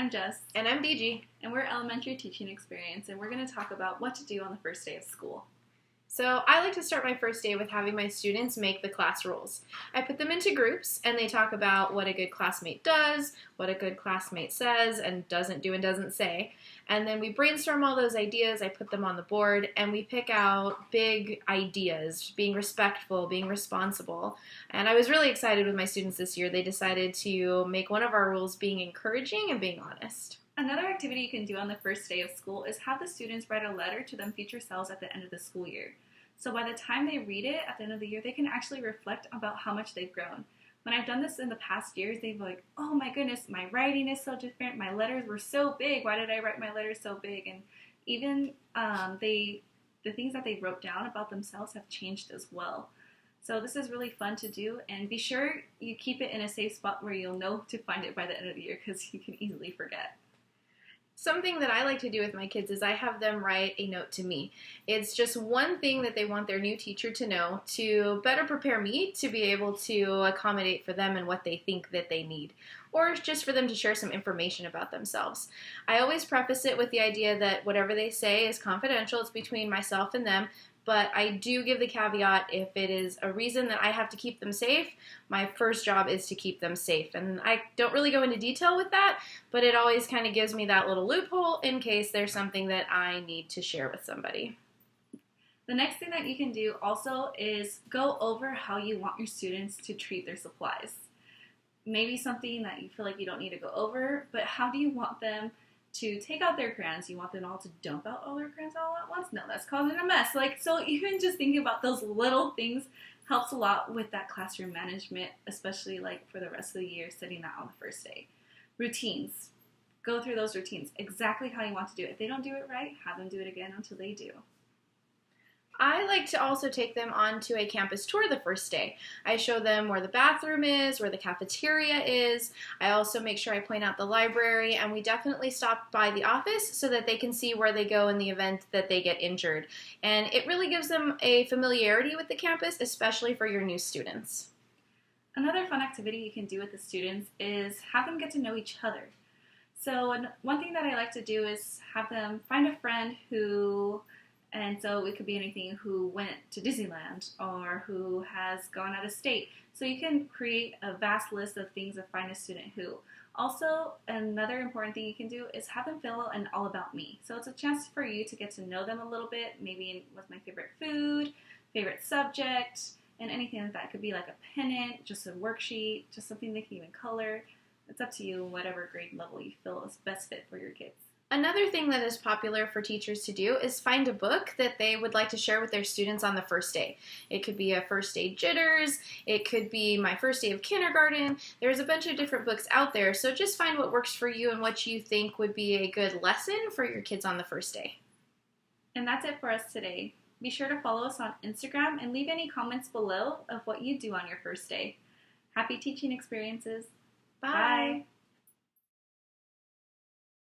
I'm Jess. And I'm DG. And we're Elementary Teaching Experience, and we're going to talk about what to do on the first day of school. So I like to start my first day with having my students make the class rules. I put them into groups, and they talk about what a good classmate does, what a good classmate says and doesn't do and doesn't say. And then we brainstorm all those ideas, I put them on the board, and we pick out big ideas, being respectful, being responsible. And I was really excited with my students this year. They decided to make one of our rules being encouraging and being honest. Another activity you can do on the first day of school is have the students write a letter to them future selves at the end of the school year. So by the time they read it at the end of the year, they can actually reflect about how much they've grown. When I've done this in the past years, they've been like, oh my goodness, my writing is so different, my letters were so big, why did I write my letters so big? And even the things that they wrote down about themselves have changed as well. So this is really fun to do, and be sure you keep it in a safe spot where you'll know to find it by the end of the year because you can easily forget. Something that I like to do with my kids is I have them write a note to me. It's just one thing that they want their new teacher to know to better prepare me to be able to accommodate for them and what they think that they need, or just for them to share some information about themselves. I always preface it with the idea that whatever they say is confidential. It's between myself and them. But I do give the caveat if it is a reason that I have to keep them safe, my first job is to keep them safe. And I don't really go into detail with that, but it always kind of gives me that little loophole in case there's something that I need to share with somebody. The next thing that you can do also is go over how you want your students to treat their supplies. Maybe something that you feel like you don't need to go over, but how do you want them to take out their crayons? You want them all to dump out all their crayons all at once? No, that's causing a mess. So even just thinking about those little things helps a lot with that classroom management, especially for the rest of the year, setting that on the first day. Routines. Go through those routines, exactly how you want to do it. If they don't do it right, have them do it again until they do. I like to also take them onto a campus tour the first day. I show them where the bathroom is, where the cafeteria is. I also make sure I point out the library, and we definitely stop by the office so that they can see where they go in the event that they get injured. And it really gives them a familiarity with the campus, especially for your new students. Another fun activity you can do with the students is have them get to know each other. So one thing that I like to do is have them find a friend and so it could be anything, who went to Disneyland or who has gone out of state. So you can create a vast list of things to find a student who. Also, another important thing you can do is have them fill an all about me. So it's a chance for you to get to know them a little bit, maybe what's my favorite food, favorite subject, and anything like that. It could be like a pennant, just a worksheet, just something they can even color. It's up to you, whatever grade level you feel is best fit for your kids. Another thing that is popular for teachers to do is find a book that they would like to share with their students on the first day. It could be a First Day Jitters, it could be My First Day of Kindergarten. There's a bunch of different books out there, so just find what works for you and what you think would be a good lesson for your kids on the first day. And that's it for us today. Be sure to follow us on Instagram and leave any comments below of what you do on your first day. Happy teaching experiences. Bye.